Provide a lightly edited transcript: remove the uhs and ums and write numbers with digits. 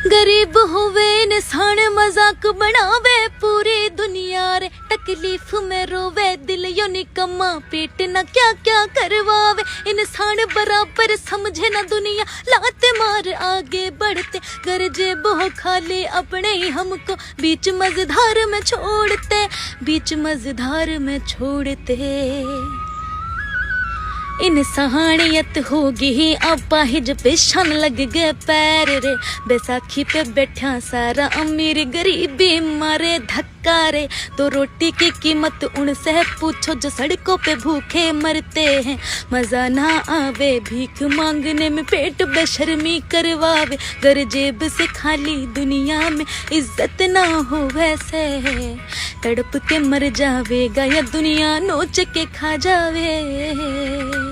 गरीब होवे इंसान मजाक बनावे पूरी दुनिया रे, तकलीफ में रोवे दिल यो निकम्मा पेट न क्या क्या करवावे। इंसान बराबर समझे ना दुनिया लाते मार आगे बढ़ते, गरजे बहु खाली अपने ही हमको बीच मझधार में छोड़ते, बीच मझधार में छोड़ते। इंसानियत होगी अपाहिज पे शन लग गए पैर रे, बैसाखी पे बैठा सारा अमीर गरीबी मारे धक्का रे। तो रोटी की कीमत उनसे पूछो जो सड़कों पे भूखे मरते हैं, मजा ना आवे भीख मांगने में पेट बेशर्मी करवावे। गर जेब से खाली दुनिया में इज्जत ना हो वैसे, तड़प के मर जावेगा या दुनिया नोच के खा जावे।